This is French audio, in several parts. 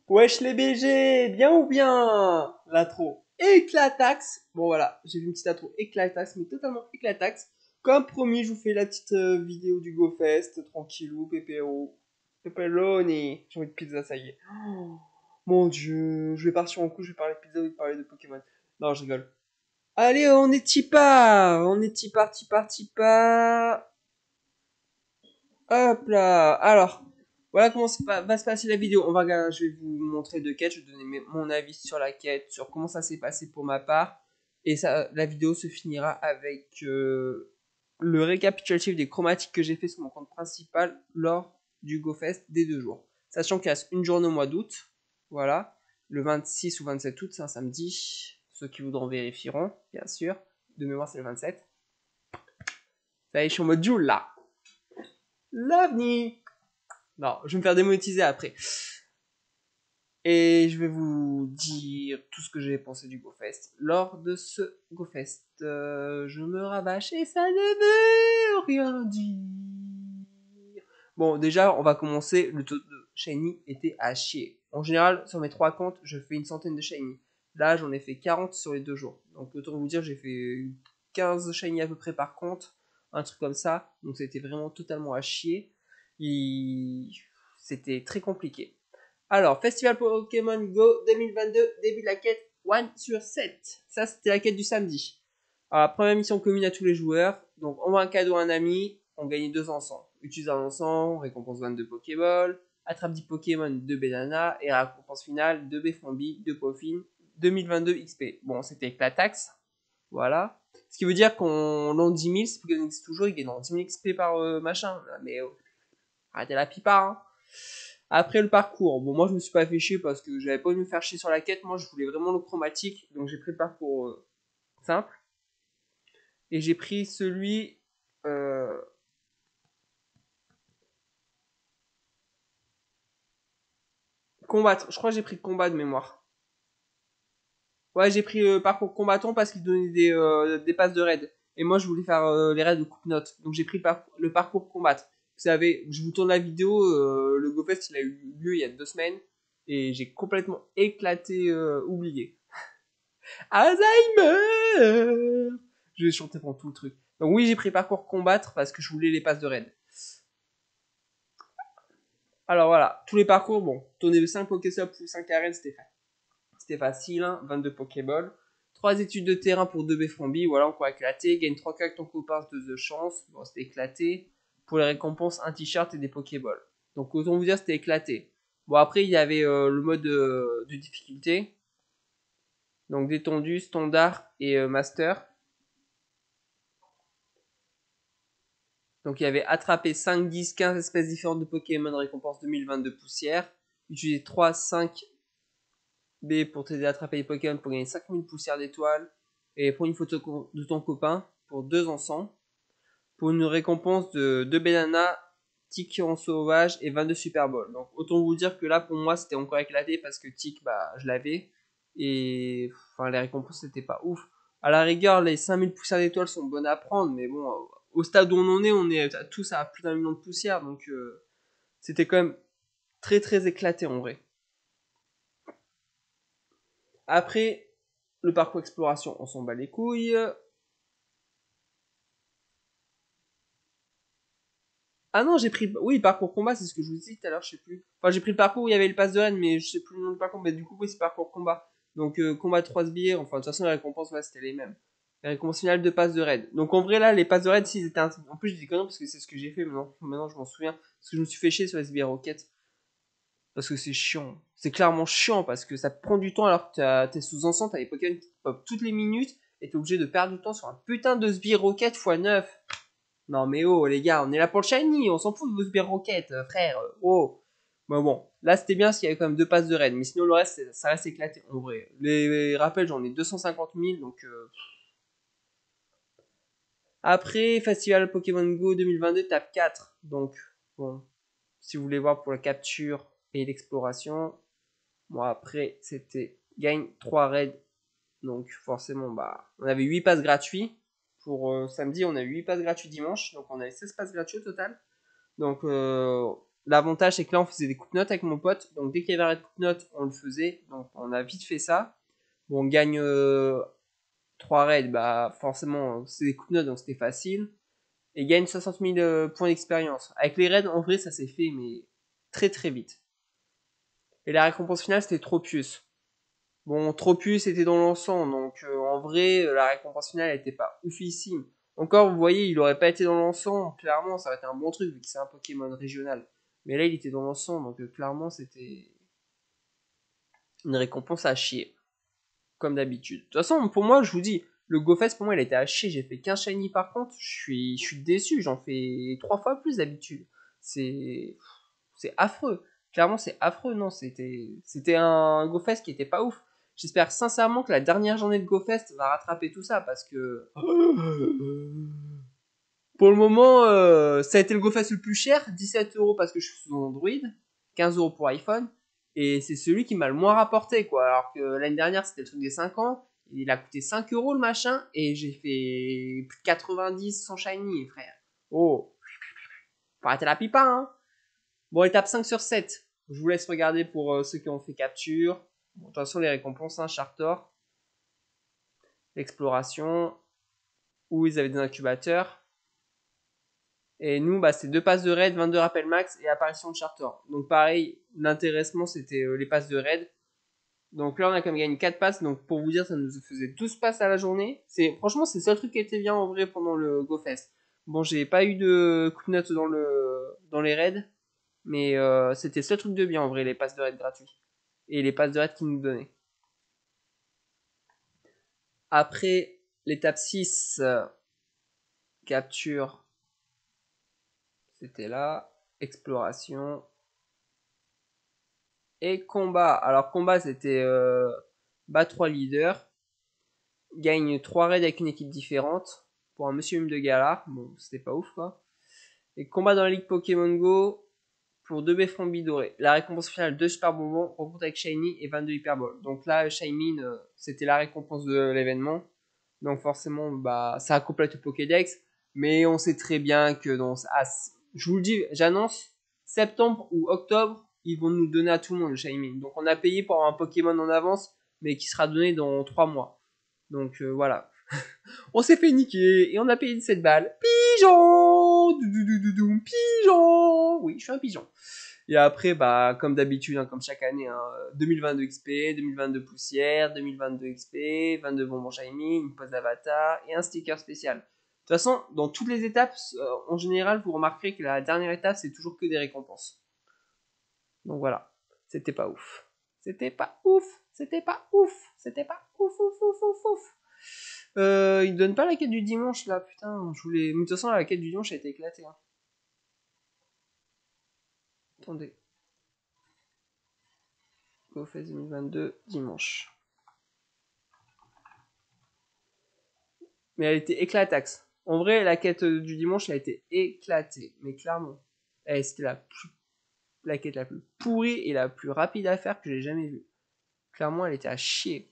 Wesh les BG, bien ou bien? L'intro éclataxe. Bon voilà, j'ai vu une petite intro éclataxe, mais totalement éclataxe. Comme promis, je vous fais la petite vidéo du GoFest, tranquillou, pépéro. Pepperoni. J'ai envie de pizza, ça y est. Oh, mon dieu, je vais partir en coup, je vais parler de pizza ou de parler de Pokémon. Non, je rigole. Allez, on est tipa. On est tipa. Hop là. Alors, voilà comment va se passer la vidéo. Je vais vous montrer deux quêtes. Je vais donner mon avis sur la quête, sur comment ça s'est passé pour ma part. Et ça, la vidéo se finira avec le récapitulatif des chromatiques que j'ai fait sur mon compte principal lors du GoFest des 2 jours. Sachant qu'il reste une journée au mois d'août. Voilà. Le 26 ou 27 août, c'est un samedi. Ceux qui voudront vérifieront, bien sûr. De mémoire, c'est le 27. Ça y est, je suis en mode Joule là. L'avenir. Non, je vais me faire démonétiser après. Et je vais vous dire tout ce que j'ai pensé du GoFest. Lors de ce GoFest, je me rabâche et ça ne veut rien dire. Bon, déjà, on va commencer. Le taux de Shiny était à chier. En général, sur mes 3 comptes, je fais une centaine de Shiny. Là, j'en ai fait 40 sur les 2 jours. Donc, autant vous dire, j'ai fait 15 Shiny à peu près par compte. Un truc comme ça. Donc, c'était vraiment totalement à chier. C'était très compliqué. Alors, Festival Pokémon Go 2022, début de la quête 1 sur 7. Ça, c'était la quête du samedi. Alors, la première mission commune à tous les joueurs. Donc, on voit un cadeau à un ami, on gagne 2 encens. Utilise un encens, récompense 22 Pokéball, attrape 10 Pokémon, 2 Banana, et récompense finale, 2 Bfambi, 2 Pofin, 2022 XP. Bon, c'était avec la taxe. Voilà. Ce qui veut dire qu'on l'an 10 000, si Pokémon existe toujours, il gagne 10 000 XP par machin. Mais arrêtez la pipa, hein. Après le parcours, bon moi je me suis pas fait chier parce que j'avais pas envie de me faire chier sur la quête, moi je voulais vraiment le chromatique, donc j'ai pris le parcours simple. Et j'ai pris celui combattre, je crois que j'ai pris combat de mémoire. Ouais, j'ai pris le parcours combattant parce qu'il donnait des passes de raid. Et moi je voulais faire les raids de coupe-notes, donc j'ai pris le parcours combattre. Vous savez, je vous tourne la vidéo, le GoFest il a eu lieu il y a 2 semaines, et j'ai complètement éclaté, oublié. Alzheimer. Je vais chanter pendant tout le truc. Donc oui, j'ai pris parcours combattre parce que je voulais les passes de raid. Alors voilà, tous les parcours, bon, tourner 5 Pokésop ou 5 arènes, c'était facile, hein, 22 Pokéballs. 3 études de terrain pour 2 Bfambi, voilà, encore éclaté. Gagne 3 cas avec ton copain, 2 de chance, bon, c'était éclaté. Pour les récompenses, un t-shirt et des Pokéballs. Donc autant vous dire, c'était éclaté. Bon, après, il y avait le mode de difficulté. Donc détendu, standard et master. Donc il y avait attrapé 5, 10, 15 espèces différentes de Pokémon de récompense 2022 poussières. Utiliser 3, 5 B pour t'aider à attraper les Pokémon pour gagner 5000 poussières d'étoiles. Et pour une photo de ton copain pour 2 encens. Pour une récompense de 2 bananas, Tic en sauvage et 22 Super Balls. Donc autant vous dire que là pour moi c'était encore éclaté parce que Tic bah je l'avais. Et enfin les récompenses c'était pas ouf. À la rigueur les 5000 poussières d'étoiles sont bonnes à prendre, mais bon au stade où on est tous à plus d'1 million de poussières, donc c'était quand même très très éclaté en vrai. Après le parcours exploration on s'en bat les couilles. Ah non, j'ai pris. Oui, parcours combat, c'est ce que je vous disais tout à l'heure, je sais plus. Enfin, j'ai pris le parcours où il y avait le pass de reine, mais je sais plus le nom du parcours. Mais du coup, oui, c'est parcours combat. Donc, combat de 3 sbires. Enfin, de toute façon, les récompenses, ouais, c'était les mêmes. Les récompenses finales de pass de raid. Donc, en vrai, là, les passes de raid, si, ils étaient en plus, je dis conneries parce que c'est ce que j'ai fait. Maintenant, je m'en souviens. Parce que je me suis fait chier sur les sbires roquettes. Parce que c'est chiant. C'est clairement chiant parce que ça te prend du temps alors que t'es sous enceinte, t'as les Pokémon qui pop toutes les minutes et t'es obligé de perdre du temps sur un putain de sbire roquette x9. Non mais oh les gars, on est là pour le shiny, on s'en fout de vos sbires roquettes, frère. Oh. Bon, là c'était bien parce qu'il y avait quand même 2 passes de raid, mais sinon le reste ça reste éclaté en vrai. Les rappels j'en ai 250 000 donc après Festival Pokémon Go 2022 tape 4. Donc bon, si vous voulez voir pour la capture et l'exploration, moi après c'était gagne 3 raids. Donc forcément bah on avait 8 passes gratuits pour samedi, on a eu 8 passes gratuits dimanche, donc on avait 16 passes gratuits au total. Donc l'avantage c'est que là on faisait des coupe-notes avec mon pote, donc dès qu'il y avait un raid coupe-notes, on le faisait, donc on a vite fait ça. Bon, on gagne 3 raids, bah forcément c'est des coupe-notes donc c'était facile. Et gagne 60 000 points d'expérience. Avec les raids, en vrai, ça s'est fait, mais très très vite. Et la récompense finale, c'était Tropius. Bon, Tropius était dans l'encens, donc en vrai, la récompense finale était pas oufissime. Encore, vous voyez, il aurait pas été dans l'encens, clairement, ça aurait été un bon truc, vu que c'est un Pokémon régional. Mais là, il était dans l'encens, donc clairement, c'était une récompense à chier. Comme d'habitude. De toute façon, pour moi, je vous dis, le GoFest, pour moi, il a été à chier. J'ai fait 15 shiny par contre. Je suis déçu. J'en fais 3 fois plus d'habitude. C'est affreux. Clairement, c'est affreux. Non, c'était un GoFest qui était pas ouf. J'espère sincèrement que la dernière journée de GoFest va rattraper tout ça parce que pour le moment, ça a été le GoFest le plus cher, 17 € parce que je suis sous Android, 15 € pour iPhone, et c'est celui qui m'a le moins rapporté, quoi. Alors que l'année dernière, c'était le truc des 5 ans, il a coûté 5 € le machin, et j'ai fait plus de 90 sans shiny, frère. Oh, faut arrêter la pipa, hein. Bon, étape 5 sur 7. Je vous laisse regarder pour ceux qui ont fait capture. Bon, de toute façon, les récompenses, hein, Chartor, l'exploration, où ils avaient des incubateurs. Et nous, bah, c'est 2 passes de raid, 22 rappels max et apparition de charter. Donc pareil, l'intéressement, c'était les passes de raid. Donc là, on a quand même gagné 4 passes. Donc pour vous dire, ça nous faisait 12 passes à la journée. Franchement, c'est le seul truc qui était bien en vrai pendant le GoFest. Bon, j'ai pas eu de coup de notes dans les raids. Mais c'était le seul truc de bien en vrai, les passes de raid gratuits. Et les passes de raid qu'ils nous donnaient. Après l'étape 6, capture, c'était là. Exploration. Et combat. Alors combat c'était bat 3 leaders. Gagne 3 raids avec une équipe différente. Pour un monsieur hume de galard. Bon, c'était pas ouf quoi. Et combat dans la ligue Pokémon Go. Pour 2 Befrombi dorés. La récompense finale 2 super bonbons. Rencontre avec Shiny et 22 Hyperball. Donc là Shiny c'était la récompense de l'événement. Donc forcément bah ça complète le Pokédex. Mais on sait très bien que je vous le dis, j'annonce, septembre ou octobre, ils vont nous donner à tout le monde le Shiny. Donc on a payé pour avoir un Pokémon en avance, mais qui sera donné dans 3 mois. Donc voilà. On s'est fait niquer et on a payé 17 balles. Pigeon, pigeon. Oui, je suis un pigeon. Et après, bah, comme d'habitude, hein, comme chaque année, hein, 2022 XP, 2022 poussière, 2022 XP, 22 bonbons shiny, une pose d'avatar et un sticker spécial. De toute façon, dans toutes les étapes, en général, vous remarquerez que la dernière étape, c'est toujours que des récompenses. Donc voilà, c'était pas ouf. C'était pas ouf. C'était pas ouf. C'était pas ouf, ouf, ouf, ouf, ouf. Il donne pas la quête du dimanche là, putain. Je voulais. Mais de toute façon, la quête du dimanche a été éclatée. Hein. Attendez. GoFest 2022, dimanche. Mais elle était éclataxe. En vrai, la quête du dimanche, elle a été éclatée. Mais clairement. C'était la quête la plus pourrie et la plus rapide à faire que j'ai jamais vue. Clairement, elle était à chier.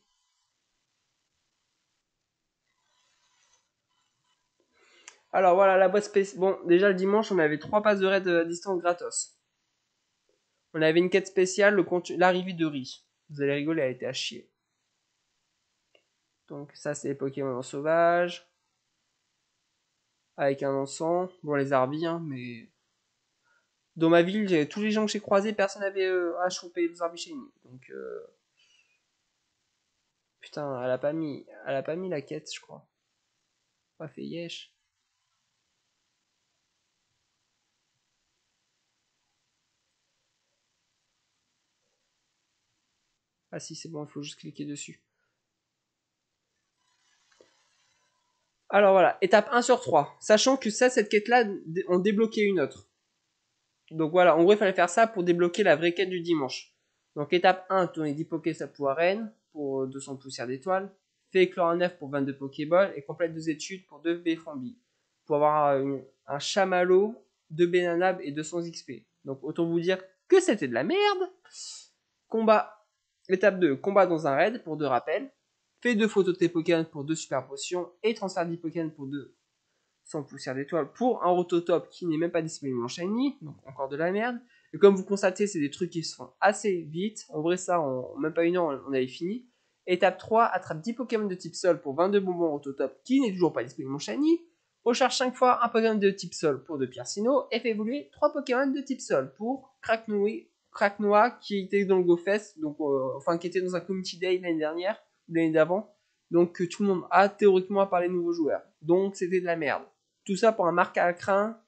Alors voilà, la boîte spéciale. Bon, déjà le dimanche, on avait 3 passes de raid à distance gratos. On avait une quête spéciale, l'arrivée de Ri. Vous allez rigoler, elle était à chier. Donc ça, c'est les Pokémon sauvages. Avec un encens. Bon, les Arby, hein, mais... Dans ma ville, tous les gens que j'ai croisés, personne n'avait à choper les Arby Shiny. Donc, putain, elle a pas mis la quête, je crois. Pas fait yesh. Ah si, c'est bon, il faut juste cliquer dessus. Alors voilà, étape 1 sur 3. Sachant que ça, cette quête-là, on débloquait une autre. Donc voilà, en gros, il fallait faire ça pour débloquer la vraie quête du dimanche. Donc étape 1, tourner 10 Pokésap arène pour 200 poussières d'étoiles. Fait éclore un œuf pour 22 Pokéballs et complète 2 études pour 2 Bfrombi. Pour avoir un chamallow, 2 Benanab et 200 XP. Donc autant vous dire que c'était de la merde. Combat. Étape 2, combat dans un raid pour 2 rappels. Fais 2 photos de tes Pokémon pour 2 super potions et transfert 10 Pokémon pour 2 sans poussière d'étoile pour un rototop qui n'est même pas disponible en shiny, donc encore de la merde. Et comme vous constatez, c'est des trucs qui se font assez vite. En vrai, ça, en même pas une heure, on avait fini. Étape 3, attrape 10 Pokémon de type Sol pour 22 bonbons Autotop qui n'est toujours pas disponible en Shiny. Recharge 5 fois un Pokémon de type Sol pour 2 pierres Sinnoh et fait évoluer 3 Pokémon de type Sol pour Cracknoa qui était dans le GoFest, donc enfin qui était dans un Community Day l'année dernière, ou l'année d'avant. Donc tout le monde a théoriquement parlé de nouveaux joueurs. Donc c'était de la merde. Tout ça pour un Marcassin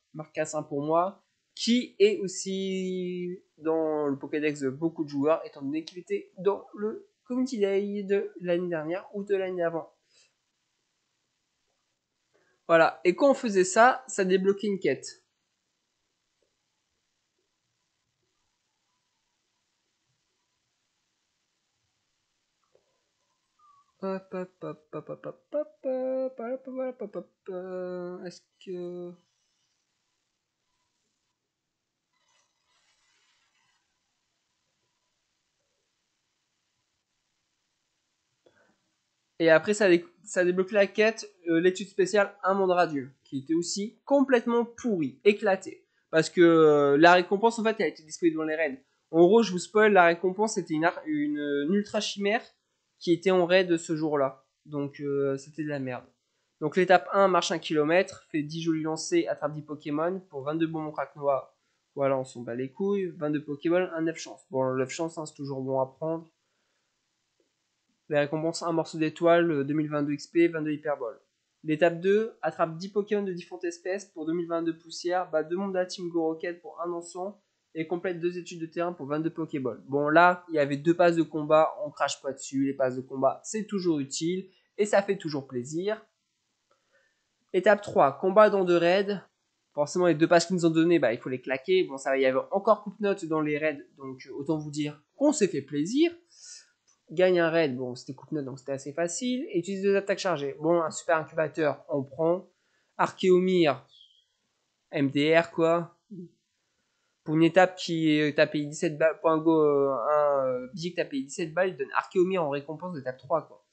pour moi, qui est aussi dans le Pokédex de beaucoup de joueurs, étant donné qu'il était dans le Community Day de l'année dernière ou de l'année d'avant. Voilà, et quand on faisait ça, ça débloquait une quête. Est-ce que... Et après, ça débloque la quête, l'étude spéciale Un monde radieux, qui était aussi complètement pourri, éclaté. Parce que la récompense, en fait, elle a été disponible dans les raids. En gros, je vous spoil, la récompense, c'était une ultra chimère qui était en raid ce jour-là. Donc, c'était de la merde. Donc, l'étape 1, marche 1 km, fait 10 jolis lancers, attrape 10 Pokémon, pour 22 bonbons Cracknoa. Voilà, on s'en bat les couilles. 22 Pokémon, un 9 chance. Bon, le 9 chance, hein, c'est toujours bon à prendre. Les récompenses, un morceau d'étoile, 2022 XP, 22 hyperbole. L'étape 2, attrape 10 Pokémon de différentes espèces pour 2022 poussières, bat 2 membres de la team Go Rocket pour un encens et complète 2 études de terrain pour 22 Pokéballs. Bon là, il y avait 2 passes de combat, on crache pas dessus, les passes de combat c'est toujours utile et ça fait toujours plaisir. Étape 3, combat dans 2 raids. Forcément les 2 passes qu'ils nous ont données, il faut les claquer. Bon ça, il y avait encore coupe-notes dans les raids, donc autant vous dire qu'on s'est fait plaisir. Gagne un raid, bon c'était coupe-note donc c'était assez facile. Et utilise 2 attaques chargées. Bon, un super incubateur, on prend. Archéomir, MDR quoi. Pour une étape qui t'a payé 17 balles, pour un go, un billet que t'as payé 17 balles, il donne Archéomir en récompense d'étape 3 quoi.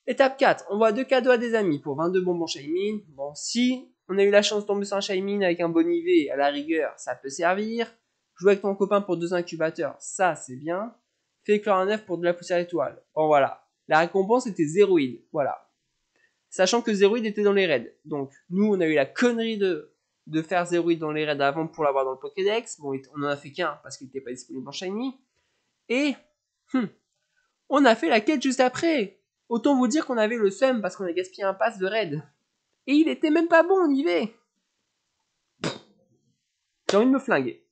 Étape 4, on voit 2 cadeaux à des amis pour 22 bonbons Shaymin. Bon, si on a eu la chance de tomber sur un Shaymin avec un bon IV, à la rigueur, ça peut servir. Jouer avec ton copain pour 2 incubateurs, ça c'est bien. Fais éclore un œuf pour de la poussière étoile. Bon voilà. La récompense était zéroïde. Voilà. Sachant que zéroïde était dans les raids. Donc nous on a eu la connerie de faire zéroïde dans les raids avant pour l'avoir dans le Pokédex. Bon, on en a fait qu'un parce qu'il n'était pas disponible en Shiny. Et on a fait la quête juste après. Autant vous dire qu'on avait le seum parce qu'on a gaspillé un pass de raid. Et il était même pas bon, on y va. J'ai envie de me flinguer.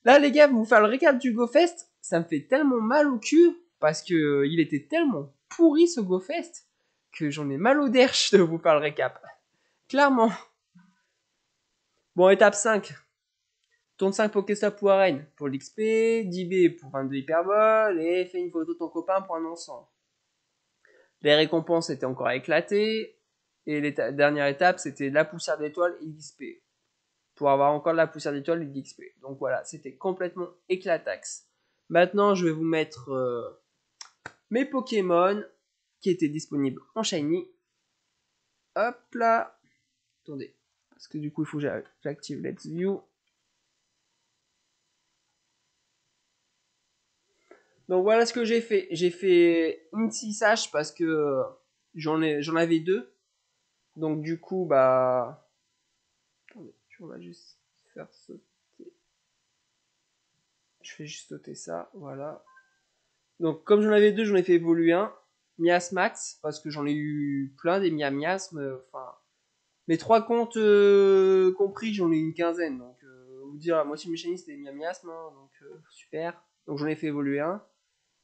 Là, les gars, vous faire le récap du GoFest, ça me fait tellement mal au cul parce que il était tellement pourri ce GoFest que j'en ai mal au derche de vous faire le récap. Clairement. Bon, étape 5. Tourne 5 Pokéstop ou arène pour l'XP, 10B pour 22 hyperboles et fais une photo de ton copain pour un encens. Les récompenses étaient encore éclatées et dernière étape, c'était la poussière d'étoile et l'XP. Pour avoir encore de la poussière d'étoile et de l'XP. Donc voilà, c'était complètement éclataxe. Maintenant, je vais vous mettre mes Pokémon qui étaient disponibles en Shiny. Hop là. Attendez. Parce que du coup, il faut que j'active Let's View. Donc voilà ce que j'ai fait. J'ai fait une 6H parce que j'en avais 2. Donc du coup, attendez, on va juste faire sauter. Je fais juste sauter ça, voilà. Donc comme j'en avais 2, j'en ai fait évoluer un. Miasmax, parce que j'en ai eu plein des miasmes. Enfin, mes 3 comptes compris, j'en ai une quinzaine. Donc vous dire, la moitié de mes chaînes c'était des miasmes, hein, donc super. Donc j'en ai fait évoluer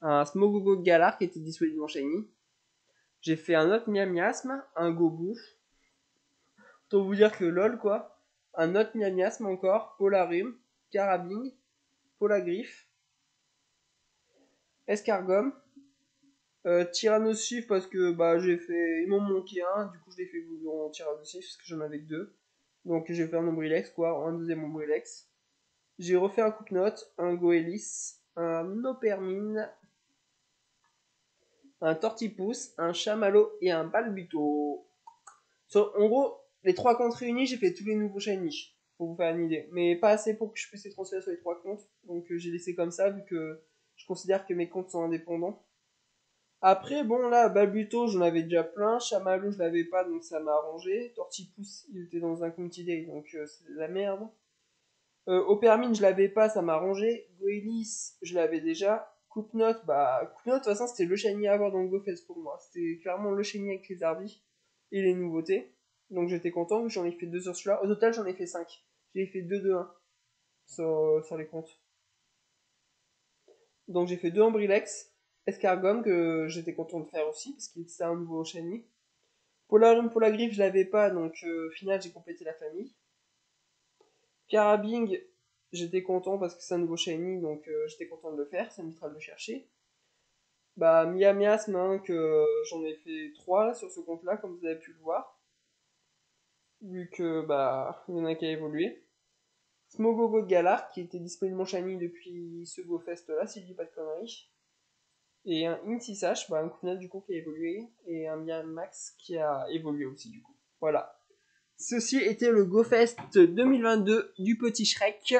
un Smogogo Galar qui était disponible en shiny. J'ai fait un autre miasme, un Gobouf. Pour vous dire que lol quoi. Un autre miasme encore, Polarium, Carabing, Polagriffe, Escargum, Tyrannosif parce que j'ai fait. Ils m'ont manqué un, du coup je l'ai fait en Tyrannosif parce que j'en avais que 2. Donc j'ai fait un Ombrilex quoi, un deuxième Ombrilex. J'ai refait un Coupe-Note, un Goélis, un Opermine, un Tortipousse, un Chamallow et un Balbuto. En gros, les 3 comptes réunis, j'ai fait tous les nouveaux shiny. pour vous faire une idée. Mais pas assez pour que je puisse les transférer sur les 3 comptes. Donc j'ai laissé comme ça vu que je considère que mes comptes sont indépendants. Après, bon, là, Balbuto, j'en avais déjà plein. Chamallow, je l'avais pas, donc ça m'a arrangé. Tortipousse, il était dans un community day, donc c'est de la merde. Opermine, je l'avais pas, ça m'a arrangé. Goelis, je l'avais déjà. Coupe-Note, Coupe-Note, de toute façon, c'était le shiny à avoir dans le GoFest pour moi. C'était clairement le shiny avec les Arby et les nouveautés. Donc j'étais content, j'en ai fait 2 sur celui-là. Au total, j'en ai fait 5. J'ai fait 2 de 1 sur les comptes. Donc j'ai fait 2 en Brilex. Escargum, que j'étais content de faire aussi, parce qu'il c'était un nouveau shiny. Polarium pour la griffe, je l'avais pas, donc au final, j'ai complété la famille. Carabing, j'étais content parce que c'est un nouveau shiny, donc j'étais content de le faire, ça m'évitera de le chercher. Miasme, hein, que j'en ai fait 3 là, sur ce compte-là, comme vous avez pu le voir. Vu que, il y en a qui a évolué. Smogogo de Galar, qui était disponible en shiny depuis ce GoFest là, si je dis pas de conneries. Et un Intisash, un Kunal du coup qui a évolué, et un Max qui a évolué aussi du coup. Voilà. Ceci était le GoFest 2022 du petit Shrek.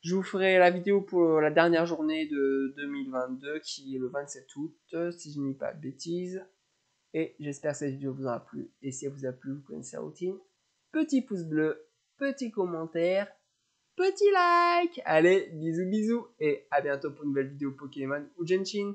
Je vous ferai la vidéo pour la dernière journée de 2022 qui est le 27 août, si je ne dis pas de bêtises. Et j'espère que cette vidéo vous aura plu. Et si elle vous a plu, vous connaissez la routine. Petit pouce bleu, petit commentaire, petit like. Allez, bisous bisous et à bientôt pour une nouvelle vidéo Pokémon ou Genshin.